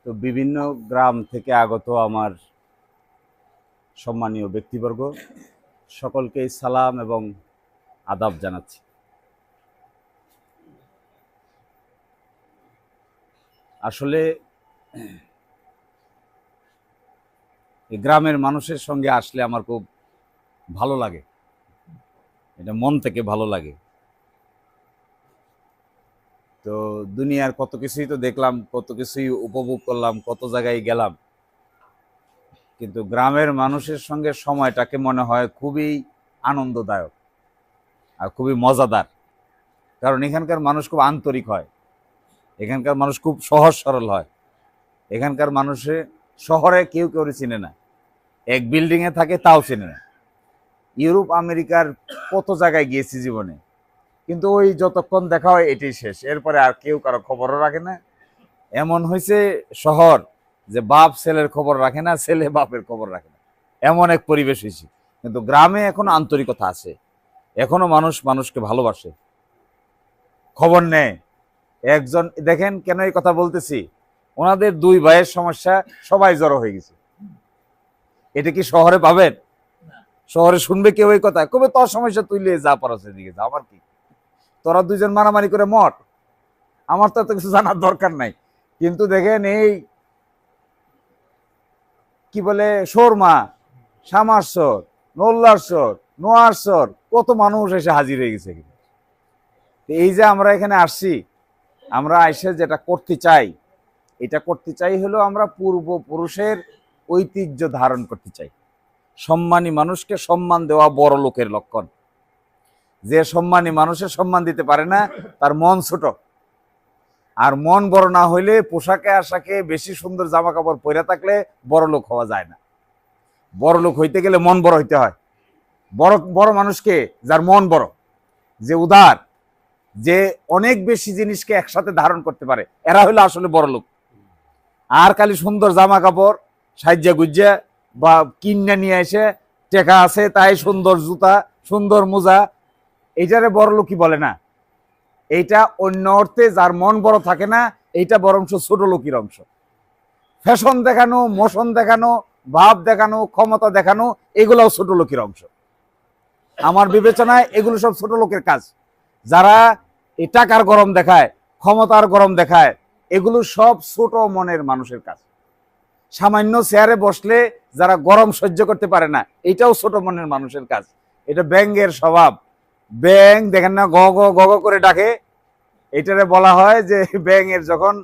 তো বিভিন্ন গ্রাম থেকে আগত আমার সম্মানীয় ব্যক্তিবর্গ, সকলকেই সালাম এবং আদাব জানাচ্ছি। আসলে এই গ্রামের মানুষের সঙ্গে আসলে আমার খুব ভালো লাগে, এটা মন থেকে ভালো লাগে। তো দুনিয়ার কত কিছুই তো দেখলাম, কত কিছুই উপভোগ করলাম, কত জায়গায় গেলাম, কিন্তু গ্রামের মানুষের সঙ্গে সময়টাকে মনে হয় খুবই আনন্দদায়ক আর খুবই মজাদার। কারণ এখানকার মানুষ খুব আন্তরিক হয়, এখানকার মানুষ খুব সহজ সরল হয়। এখানকার মানুষে শহরে কেউ কেউ চিনে না, এক বিল্ডিংয়ে থাকে তাও চেনে না। ইউরোপ আমেরিকার কত জায়গায় গিয়েছি জীবনে, কিন্তু ওই যতক্ষণ দেখা হয় এটাই শেষ, এরপরে আর কেউ কারো খবরও রাখে না। এমন হয়েছে শহর যে বাপ ছেলের খবর রাখে না, ছেলে বাপের খবর রাখে না, এমন এক পরিবেশ হয়েছে। কিন্তু গ্রামে এখনো আন্তরিকতা আছে, এখনো মানুষ মানুষকে ভালোবাসে, খবর নেয়। একজন দেখেন কেন এই কথা বলতেছি, ওনাদের দুই ভাইয়ের সমস্যা, সবাই জড়ো হয়ে গেছে। এটা কি শহরে পাবেন? শহরে শুনবে কেউ এই কথা, কবে তোর সমস্যা তুই লিয়ে যা পারো সেদিকে যা, আমার কি, তোরা দুইজন মারামারি করে মর, আমার তো এত কিছু জানার দরকার নাই। কিন্তু দেখেন এই কি বলে শর্মা, শামারসর, নোল্লারসর, নোয়ারসর, কত মানুষ এসে হাজির হয়ে গেছে। এই যে আমরা এখানে আসছি, আমরা এসে যেটা করতে চাই, এটা করতে চাই হলো আমরা পূর্বপুরুষের ঐতিহ্য ধারণ করতে চাই। সম্মানী মানুষকে সম্মান দেওয়া বড় লোকের লক্ষণ। যে সম্মানী মানুষের সম্মান দিতে পারে না, তার মন ছোট। আর মন বড় না হইলে পোশাকে আশাকে বেশি সুন্দর জামা কাপড় পরে থাকলে বড় লোক হওয়া যায় না। বড় লোক হইতে গেলে মন বড় হইতে হয়। বড় বড় মানুষকে, যার মন বড়, যে উদার, যে অনেক বেশি জিনিসকে একসাথে ধারণ করতে পারে, এরা হলো আসলে বড় লোক। আর খালি সুন্দর জামা কাপড় সাজ্জা গুজ্জা বা কিনা নিয়ে এসে টেকা আছে তাই সুন্দর জুতা, সুন্দর মোজা, এইটারে বড় লোকই বলে না। এইটা অন্য অর্থে যার মন বড় থাকে না, এইটা বরঞ্চ ছোট লোকের অংশ। ফ্যাশন দেখানো, মোশন দেখানো, ভাব দেখানো, ক্ষমতা দেখানো, এগুলাও ছোট লোকের অংশ। আমার বিবেচনায় এগুলো সব ছোট লোকের কাজ। যারা এই টাকার গরম দেখায়, ক্ষমতার গরম দেখায়, এগুলো সব ছোট মনের মানুষের কাজ। সামান্য চেয়ারে বসলে যারা গরম সহ্য করতে পারে না, এটাও ছোট মনের মানুষের কাজ। এটা ব্যাঙের স্বভাব। ব্যাঙ দেখেন না গ গ গ করে ডাকে, এটারে বলা হয় যে ব্যাঙের যখন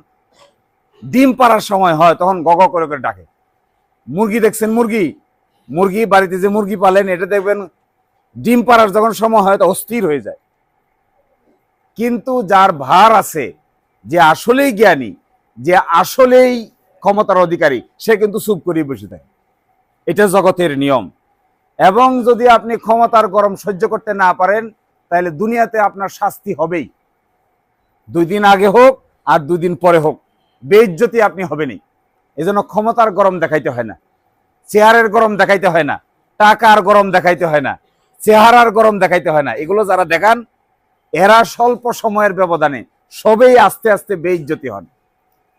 ডিম পাড়ার সময় হয় তখন গ গ করে করে ডাকে। মুরগি দেখছেন, মুরগি মুরগি বাড়িতে যে মুরগি পালেন, এটা দেখবেন ডিম পাড়ার যখন সময় হয় তো অস্থির হয়ে যায়। কিন্তু যার ভার আছে, যে আসলেই জ্ঞানী, যে আসলেই ক্ষমতার অধিকারী, সে কিন্তু চুপ করে বসে থাকে। এটা জগতের নিয়ম। এবং যদি আপনি ক্ষমতার গরম সহ্য করতে না পারেন, তাহলে দুনিয়াতে আপনার শাস্তি হবেই। 2 দিন আগে হোক আর 2 দিন পরে হোক, বেইজ্জতি আপনি হবেনই। এই জন্য ক্ষমতার গরম দেখাইতে হয় না, চেয়ারের গরম দেখাইতে হয় না, টাকার গরম দেখাইতে হয় না, চেহারার গরম দেখাইতে হয় না। এগুলো যারা দেখান, এরা স্বল্প সময়ের ব্যবধানে সবেই আস্তে আস্তে বেইজ্জতি হন।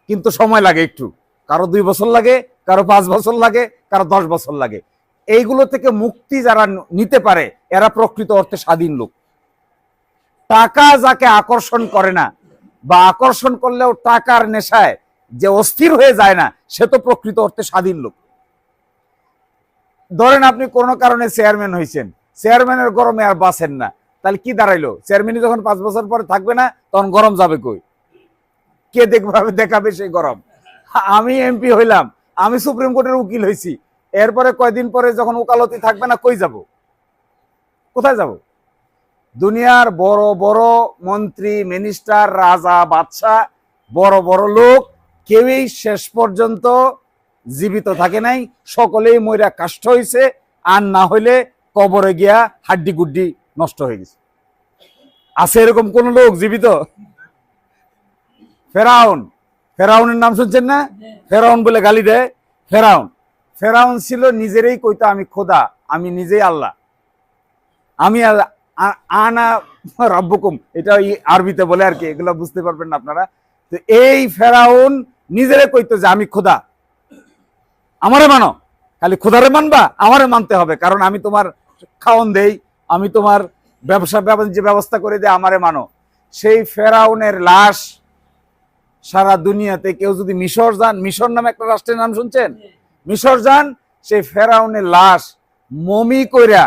কিন্তু সময় লাগে একটু, কারো 2 বছর লাগে, কারো 5 বছর লাগে, কারো 10 বছর লাগে। এইগুলো থেকে মুক্তি যারা নিতে পারে, এরা প্রকৃত অর্থে স্বাধীন লোক। টাকা যাকে আকর্ষণ করে না, বা আকর্ষণ করলেও টাকার নেশায় যে অস্থির হয়ে যায় না, সে তো প্রকৃত অর্থে স্বাধীন লোক। ধরেন আপনি কোনো কারণে চেয়ারম্যান হয়েছেন, চেয়ারম্যানের গরমে আর বাঁচেন না, তাহলে কি দাঁড়াইলো? চেয়ারম্যানই যখন 5 বছর পরে থাকবে না, তখন গরম যাবে কই? কে দেখাবে সেই গরম? আমি এমপি হইলাম, আমি সুপ্রিম কোর্টের উকিল হয়েছি, এরপরে কয়দিন পরে যখন ওকালতি থাকবে না, কই যাব? কোথায় যাব? দুনিয়ার বড় বড় মন্ত্রী, মিনিস্টার, রাজা, বাদশাহ, বড় বড় লোক, কেউই শেষ পর্যন্ত জীবিত থাকে নাই, সকলেই মইরা কাষ্ঠ হয়েছে। আর না হইলে কবরে গিয়া হাড্ডি গুড্ডি নষ্ট হয়ে গেছে। আছে এরকম কোন লোক জীবিত? ফেরাউন, ফেরাউনের নাম শুনছেন না? ফেরাউন বলে গালি দেয়। ফেরাউন, ফেরাউন ছিল নিজেরই কইতো আমি খোদা, আমি নিজেই আল্লাহ, আমি আনা রব্বুকুম, এটা আরবিতে বলে আর কি, এগুলো বুঝতে পারবেন না আপনারা। তো এই ফেরাউন নিজেরে কইতো যে আমি খোদা, আমারে মানো। খালি খোদারে মানবা, আমারে মানতে হবে, কারণ আমি তোমার খাওন দেই, আমি তোমার ব্যবসা বাণিজ্য ব্যবস্থা করে দেই, আমারে মানো। সেই ফেরাউনের লাশ সারা দুনিয়াতে, কেউ যদি মিশর যান, মিশর নামে একটা রাষ্ট্রের নাম শুনছেন, মিশর যান, সেই ফেরাউনের লাশ মমি কইরা,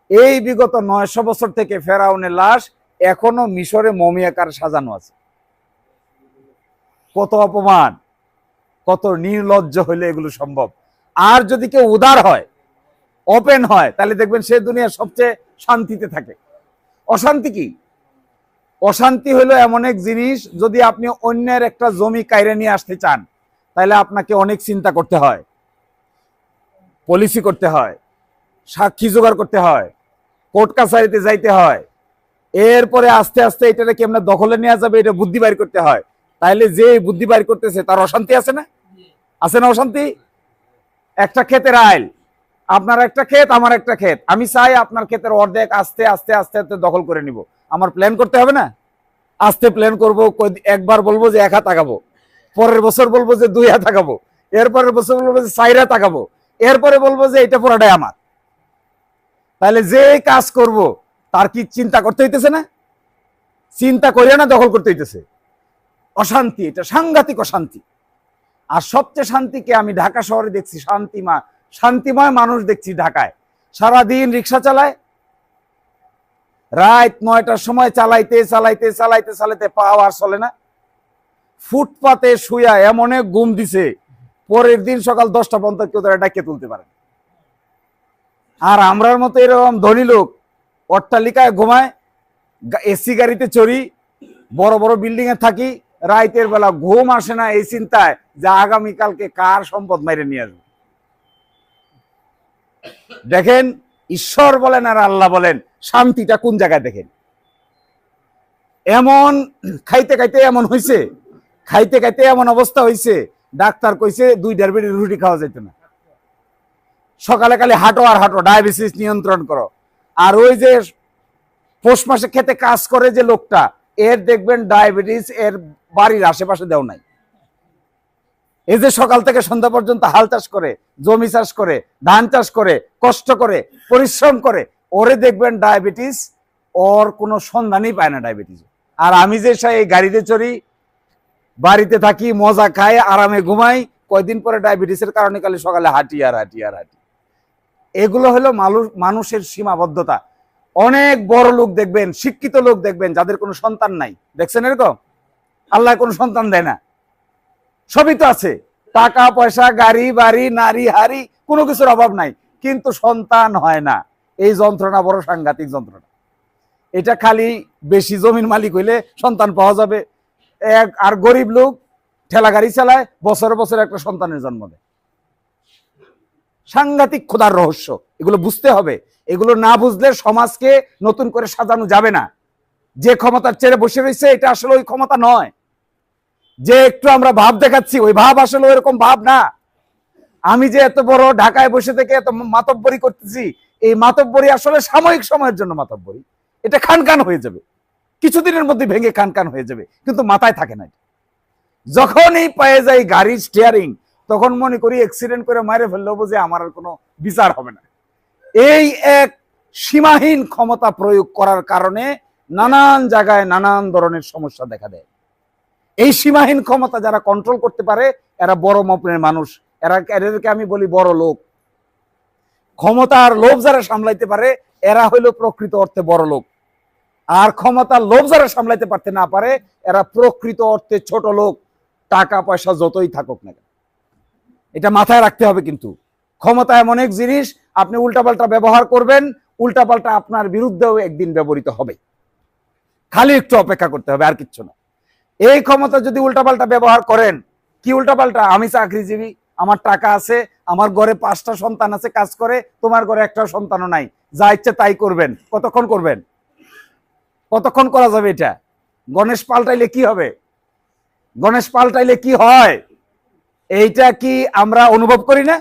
এই বিগত 900 বছর থেকে ফেরাউনের লাশ এখনো মিশরে মমি আকার সাজানো আছে। কত অপমান, কত নির্লজ্জ হইলে এগুলো সম্ভব। আর যদি কেউ উদার হয়, ওপেন হয়, তাহলে দেখবেন সে দুনিয়ার সবচেয়ে শান্তিতে থাকে। অশান্তি কি? অশান্তি হলো এমন এক জিনিস, যদি আপনি অন্যের একটা জমি কাইরে নিয়ে আসতে চান, তাহলে আপনাকে অনেক চিন্তা করতে হয়, পলিসি করতে হয়, সাক্ষী জোগাড় করতে হয়, কোর্ট কাছারিতে যাইতে হয়, এরপরে আস্তে আস্তে এটাকে কেমনে দখলে নেওয়া যাবে এটা বুদ্ধি বাইর করতে হয়। তাইলে যে বুদ্ধি বাইর করতেছে তার অশান্তি আছে না? আছে না অশান্তি? একটা ক্ষেতের আইল, আপনার একটা ক্ষেত, আমার একটা ক্ষেত, আমি চাই আপনার ক্ষেতের অর্ধেক আস্তে আস্তে আস্তে আস্তে দখল করে নিব। আমার প্ল্যান করতে হবে না? আস্তে প্ল্যান করব, একবার বলবো যে 1 হাত আগাবো, পরের বছর বলবো যে 2 হাত আগাবো, এরপরের বছর বলবো যে 4 হাত আগাবো, এরপরে বলবো যে এটা পুরাটাই আমার। তাহলে যে কাজ করব তার কি চিন্তা করতে হইতেছে না? চিন্তা করিয়া না দখল করতে হইতেছে। অশান্তি, এটা সাংঘাতিক অশান্তি। আর সবচেয়ে শান্তিকে আমি ঢাকা শহরে দেখছি, শান্তিময় মানুষ দেখছি ঢাকায়। সারাদিন রিক্সা চালায়, রাত 9টার সময় চালাইতে চালাইতে চালাইতে চালাইতে পাও আর চলে না, ফুটপাতে শুয়া এমন ঘুম দিছে, পরের দিন সকাল 10টা পর্যন্ত কেউ তারা ডাকিয়ে তুলতে পারে। আর আমরার মতো এরকম ধনী লোক অট্টালিকায় ঘুমায়, এসি গাড়িতে চড়ি, বড় বড় বিল্ডিং এ থাকি, রাতের বেলা ঘুম আসে না এই চিন্তায় যে আগামীকালকে কার সম্পদ মাইরে নিয়ে আসবে। দেখেন, ঈশ্বর বলেন আর আল্লাহ বলেন, শান্তিটা কোন জায়গায় দেখেন। এমন খাইতে খাইতে এমন হয়েছে, খাইতে খাইতে এমন অবস্থা হয়েছে, ডাক্তার কইছে 2 বেড়ি রুটি খাওয়া যেত না, সকালে খালি হাঁটো আর হাঁটো, ডায়াবেটিস নিয়ন্ত্রণ করো। আর ওই যে পৌষ মাসে খেতে কাজ করে যে লোকটা, এর দেখবেন ডায়াবেটিস এর বাড়ির আশেপাশে দেও নাই। এই যে সকাল থেকে সন্ধ্যা পর্যন্ত হাল চাষ করে, জমি চাষ করে, ধান চাষ করে, কষ্ট করে, পরিশ্রম করে, ওরে দেখবেন ডায়াবেটিস, ওর কোনো সন্ধানই পায় না ডায়াবেটিস। আর আমি যে এই গাড়িতে চড়ি, বাড়িতে থাকি, মজা খাই, আরামে ঘুমাই, কয়দিন পরে ডায়াবেটিসের কারণে খালি সকালে হাঁটি আর হাঁটি আর হাঁটি। এগুলো হলো মানুষের সীমাবদ্ধতা। অনেক বড় লোক দেখবেন, শিক্ষিত লোক দেখবেন, যাদের কোনো সন্তান নাই, দেখছেন এরকম? আল্লাহ কোনো সন্তান দেয় না, সবই তো আছে, টাকা পয়সা, গাড়ি বাড়ি, নারী হারি, কোনো কিছুর অভাব নাই, কিন্তু সন্তান হয় না। এই যন্ত্রণা বড় সাংঘাতিক যন্ত্রণা। এটা খালি বেশি জমির মালিক হইলে সন্তান পাওয়া যাবে। আর গরিব লোক ঠেলা গাড়ি চালায়, বছরে বছরে একটা সন্তানের জন্ম দেয়। সাংঘাতিক খোদার রহস্য, এগুলো বুঝতে হবে। এগুলো না বুঝলে সমাজকে নতুন করে সাজানো যাবে না। যে ক্ষমতার চেয়ে বসে রয়েছে, এটা আসলে ওই ক্ষমতা নয়। যে একটু আমরা ভাব দেখাচ্ছি, ওই ভাব আসলে ওইরকম ভাব না। আমি যে এত বড় ঢাকায় বসে থেকে এত মাতব্বরি করতেছি, এই মাতব্বরি আসলে সাময়িক সময়ের জন্য মাতব্বরি। এটা খানখান হয়ে যাবে, কিছুদিনের মধ্যে ভেঙে খানখান হয়ে যাবে, কিন্তু মাথায় থাকে না। যখনই পেয়ে যাই গাড়ির স্টিয়ারিং, তখন মনে করি অ্যাক্সিডেন্ট করে মারে ফেললেও বুঝে আমার আর কোনো বিচার হবে না। এই এক সীমাহীন ক্ষমতা প্রয়োগ করার কারণে নানান জায়গায় নানান ধরনের সমস্যা দেখা দেয়। এই সীমাহীন ক্ষমতা যারা কন্ট্রোল করতে পারে, এরা বড় মাপের মানুষ, এদেরকে আমি বলি বড় লোক। ক্ষমতার লোভ যারা সামলাইতে পারে, এরা হইল প্রকৃত অর্থে বড় লোক। আর ক্ষমতার লোভ যারা সামলাইতে পারতে না পারে, এরা প্রকৃত অর্থে ছোট লোক, টাকা পয়সা যতই থাকুক না। এটা মাথায় রাখতে হবে। কিন্তু ক্ষমতা এমন এক জিনিস, আপনি উল্টাপাল্টা ব্যবহার করবেন, উল্টাপাল্টা আপনার বিরুদ্ধেও একদিন ব্যবহৃত হবে। খালি একটু অপেক্ষা করতে হবে, আর কিচ্ছু না। এই ক্ষমতা যদি উল্টাপাল্টা ব্যবহার করেন, কি উল্টাপাল্টা? আমি চাকরিজীবী, আমার টাকা আছে, আমার ঘরে 5টা সন্তান আছে, কাজ করে, তোমার ঘরে একটা সন্তানও নাই, যা ইচ্ছে তাই করবেন। কতক্ষণ করবেন? কতক্ষণ করা যাবে এটা? গণেশ পাল্টাইলে কি হবে? গণেশ পাল্টাইলে কি হয়? এইটা কি আমরা অনুভব করি না?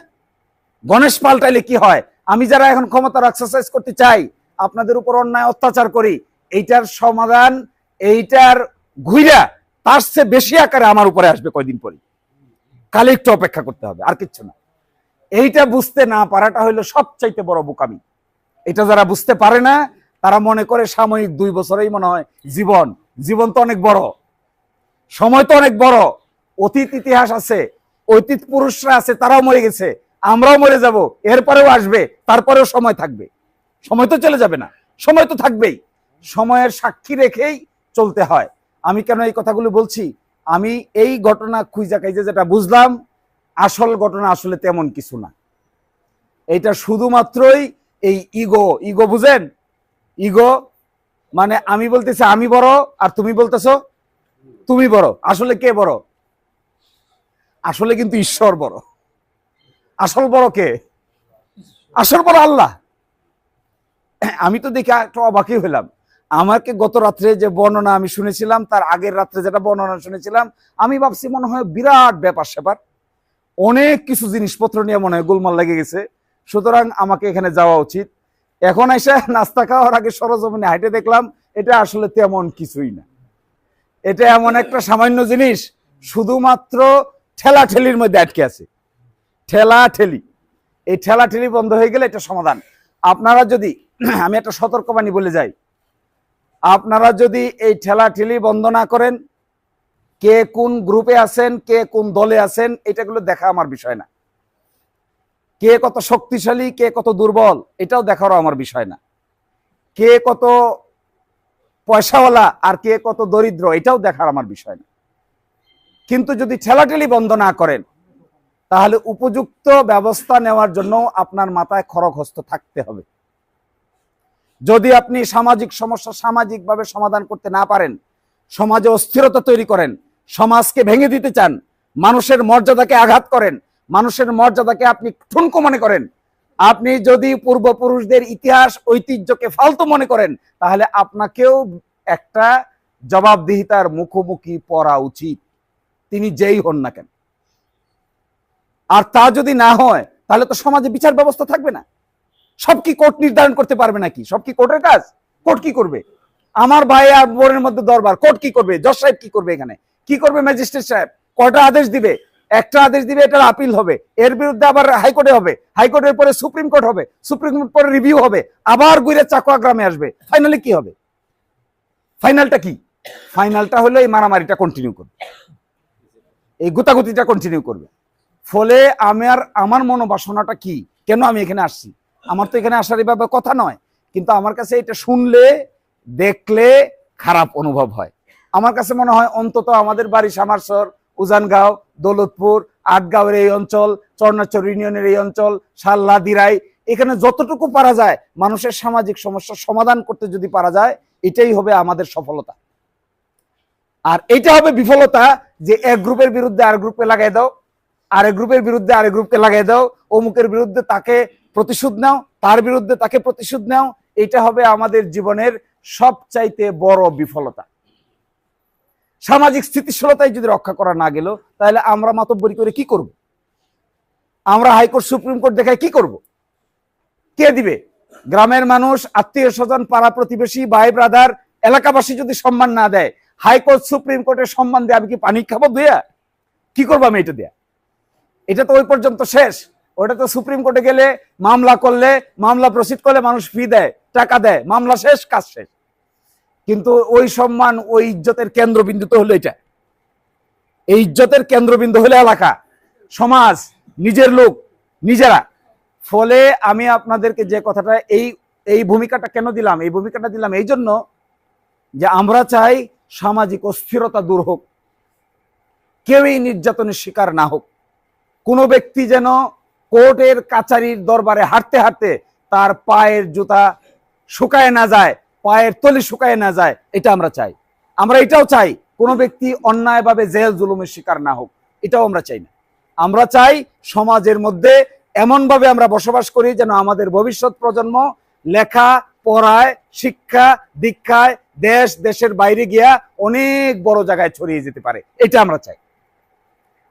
গণেশ পাল্টাইলে কি হয়? আমি যারা এখন ক্ষমতার এক্সারসাইজ করতে চাই, আপনাদের উপর অন্যায় অত্যাচার করি, এইটার সমাধান, এইটার ঘুইরা তার চেয়ে বেশি আকারে আমার উপরে আসবে কয়দিন পরে। কাল একটু অপেক্ষা করতে হবে, আর কিচ্ছু না। এইটা বুঝতে না পারাটা হলো সবচাইতে বড় বোকামি। এটা যারা বুঝতে পারে না তারা মনে করে সাময়িক 2 বছরেই মনে হয় জীবন। জীবন তো অনেক বড়, সময় তো অনেক বড়, অতীত ইতিহাস আছে, অতীত পুরুষরা আছে, তারাও মরে গেছে, আমরাও মরে যাব, এরপরেও আসবে, তারপরেও সময় থাকবে। সময় তো চলে যাবে না, সময় তো থাকবেই। সময়ের সাক্ষী রেখেই চলতে হয়। আমি কেন এই কথাগুলো বলছি, আমি এই ঘটনা খুঁজা খাইজে যেটা বুঝলাম, আসল ঘটনা আসলে তেমন কিছু না। এটা শুধুমাত্রই এই ইগো। ইগো বুঝেন? ইগো মানে আমি বলতেছি আমি বড়, আর তুমি বলতেছো তুমি বড়। আসলে কে বড়? আসলে কিন্তু ঈশ্বর বড়। আসল বড় কে? আসল বড় আল্লাহ। আমি তো দেখে একটু অবাকই হলাম। আমাকে গত রাত্রে যে বর্ণনা আমি শুনেছিলাম, তার আগের রাত্রে যেটা বর্ণনা শুনেছিলাম, আমি ভাবছি মনে হয় বিরাট ব্যাপার স্যাপার, অনেক কিছু জিনিসপত্র নিয়ে মনে হয় গোলমাল লেগে গেছে, সুতরাং আমাকে এখানে যাওয়া উচিত। এখন এসে নাস্তা খাওয়ার আগে সরজমিনে হাইটে দেখলাম এটা আসলে তেমন কিছুই না। এটা এমন একটা সামান্য জিনিস, শুধুমাত্র ঠেলাঠেলির মধ্যে আটকে আছে। ঠেলাঠেলি, এই ঠেলাঠেলি বন্ধ হয়ে গেলে এটা সমাধান। আপনারা যদি, আমি একটা সতর্কবাণী বলে যাই, আপনারা যদি এই ঠেলাঠেলি বন্ধ না করেন, কে কোন গ্রুপে আছেন, কে কোন দলে আছেন, এটাগুলো দেখা আমার বিষয় না। কে কত শক্তিশালী, কে কত দুর্বল, এটাও দেখারও আমার বিষয় না। কে কত পয়সাওয়ালা আর কে কত দরিদ্র, এটাও দেখার আমার বিষয় না। কিন্তু যদি ঠেলাঠেলি বন্ধ না করেন, তাহলে উপযুক্ত ব্যবস্থা নেওয়ার জন্য আপনার মাথায় খড়গহস্ত থাকতে হবে। যদি আপনি সামাজিক সমস্যা সামাজিকভাবে সমাধান করতে না পারেন, সমাজে অস্থিরতা তৈরি করেন, সমাজকে ভেঙে দিতে চান, মানুষের মর্যাদাকে আঘাত করেন, মানুষের মর্যাদাকে আপনি ঠুনকো মনে করেন, আপনি যদি পূর্বপুরুষদের ইতিহাস ঐতিহ্যকে ফালতু মনে করেন, তাহলে আপনাকেও একটা জবাবদিহিতার মুখোমুখি পড়া উচিত, তিনি যেই হন না কেন। আর তা যদি না হয়, তাহলে তো সমাজে বিচার ব্যবস্থা থাকবে না। সব কি কোর্ট নির্ধারণ করতে পারবে নাকি? সব কি কোর্টের কাজ? কোর্ট কি করবে? আমার ভাই আর বোনের মধ্যে দরবার, কোর্ট কি করবে? জজ সাহেব কি করবে? এখানে কি করবে ম্যাজিস্ট্রেট সাহেব? কয়টা আদেশ দিবে? একটা আদেশ দিবে, এটার আপিল হবে, এর বিরুদ্ধে আবার হাইকোর্টে হবে, হাইকোর্টের পরে সুপ্রিম কোর্ট হবে, সুপ্রিম কোর্ট পরে রিভিউ হবে, আবার ঘুরে চাকুয়া গ্রামে আসবে, ফাইনালি কি হবে? ফাইনালটা কি? ফাইনালটা হলো এই মারামারিটা কন্টিনিউ করবে, এই গুতাগুতিটা কন্টিনিউ করবে। ফলে আমার মনোবাসনাটা কি, কেন আমি এখানে আসছি? আমার তো এখানে আসার এভাবে কথা নয়, কিন্তু আমার কাছে এটা শুনলে দেখলে খারাপ অনুভব হয়। আমার কাছে মনে হয় অন্তত আমাদের বাড়ি সামারসর, উজানগাঁও, দৌলতপুর, আটগাঁওয়ের এই অঞ্চল, চরনাচর ইউনিয়নের এই অঞ্চল, সাল্লা, দিরাই, এখানে যতটুকু পারা যায় মানুষের সামাজিক সমস্যার সমাধান করতে যদি পারা যায়, এটাই হবে আমাদের সফলতা। আর এটা হবে বিফলতা যে এক গ্রুপের বিরুদ্ধে আর গ্রুপে লাগাই দাও, আরেক গ্রুপের বিরুদ্ধে আরেক গ্রুপকে লাগাই দাও, অমুকের বিরুদ্ধে তাকে প্রতিশোধ নাও, তার বিরুদ্ধে তাকে প্রতিশোধ নাও। এটা হবে আমাদের জীবনের সবচাইতে বড় বিফলতা। সামাজিক স্থিতিশীলতাই যদি রক্ষা করা না গেল, তাহলে আমরা মাতব্বরি করে কি করব? আমরা হাইকোর্ট সুপ্রিম কোর্ট দেখায় কি করব? কে দিবে? গ্রামের মানুষ, আত্মীয় স্বজন, পাড়া প্রতিবেশী, ভাই ব্রাদার, এলাকাবাসী যদি সম্মান না দেয়, হাইকোর্ট সুপ্রিম কোর্টের সম্মান দিয়ে আমি কি পানি খাবো দুয়া? কি করবো আমি এটা দিয়া? এটা তো ওই পর্যন্ত শেষ। ওটা তো সুপ্রিম কোর্টে গেলে মামলা করলে, মামলা প্রসিড করলে মানুষ ফি দেয়, টাকা দেয়, মামলা শেষ, কাজ শেষ। কিন্তু ওই সম্মান, ওই ইজ্জতের কেন্দ্রবিন্দু তো হলো এটা। এই ইজ্জতের কেন্দ্রবিন্দু হলো এলাকা, সমাজ, নিজের লোক, নিজেরা। ফলে আমি আপনাদেরকে যে কথাটা, এই ভূমিকাটা কেন দিলাম? এই ভূমিকাটা দিলাম এই জন্য যে আমরা চাই সামাজিক অস্থিরতা দূর হোক, কেউই নির্যাতনের শিকার না হোক। কোনো ব্যক্তি যেন কোর্টের কাছারির দরবারে হাঁটতে হাঁটতে তার পায়ের জুতা শুকায় না যায়, পায়ের তলি শুকায় না যায়, এটা আমরা চাই। আমরা এটাও চাই কোনো ব্যক্তি অন্যায়ভাবে জেল জুলুমের শিকার না হোক, এটাও আমরা চাই না। আমরা চাই সমাজের মধ্যে এমনভাবে আমরা বসবাস করি যেন আমাদের ভবিষ্যৎ প্রজন্ম লেখা পড়ায়, শিক্ষা দীক্ষায় দেশ দেশের বাইরে গিয়া অনেক বড় জায়গায় ছড়িয়ে যেতে পারে, এটা আমরা চাই।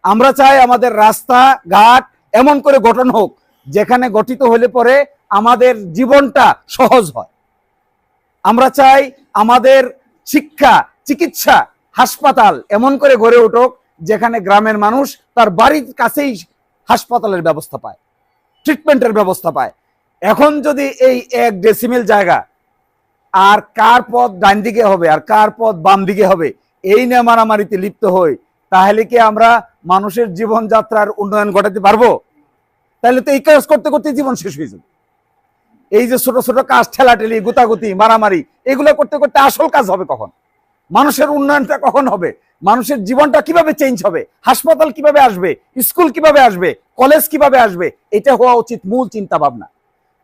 আমরা চাই আমাদের রাস্তা ঘাট এমন করে গঠন হোক যেখানে গঠিত হলে পরে আমাদের জীবনটা সহজ হয়। আমরা চাই আমাদের শিক্ষা, চিকিৎসা, হাসপাতাল এমন করে গড়ে উঠুক যেখানে গ্রামের মানুষ তার বাড়ির কাছেই হাসপাতালের ব্যবস্থা পায়, ট্রিটমেন্টের ব্যবস্থা পায়। এখন যদি এই 1 ডেসিমেল জায়গা আর কার পথ ডান দিকে হবে আর কার পথ বাম দিকে হবে এই নিয়ে মারামারিতে লিপ্ত হই, তাহলে কি আমরা মানুষের জীবনযাত্রার উন্নয়ন ঘটাতে পারবো? তাহলে তো এই কাজ করতে করতে জীবন শেষ হয়ে যাবে। এই যে ছোট ছোট কাজ, ঠেলাঠেলি, গুতাগুতি, মারামারি, এগুলো করতে করতে আসল কাজ হবে কখন? মানুষের উন্নয়নটা কখন হবে? মানুষের জীবনটা কিভাবে চেঞ্জ হবে? হাসপাতাল কিভাবে আসবে? স্কুল কিভাবে আসবে? কলেজ কিভাবে আসবে? এটা হওয়া উচিত মূল চিন্তা ভাবনা।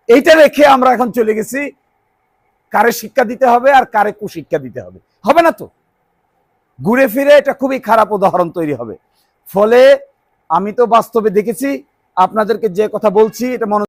এইটা রেখে আমরা এখন চলে গেছি কারে শিক্ষা দিতে হবে আর কারে কুশিক্ষা দিতে হবে। হবে না তো, ঘুরে ফিরে এটা খুবই খারাপ উদাহরণ তৈরি হবে। ফলে আমি তো বাস্তবে দেখেছি, আপনাদেরকে যে কথা বলছি এটা মনে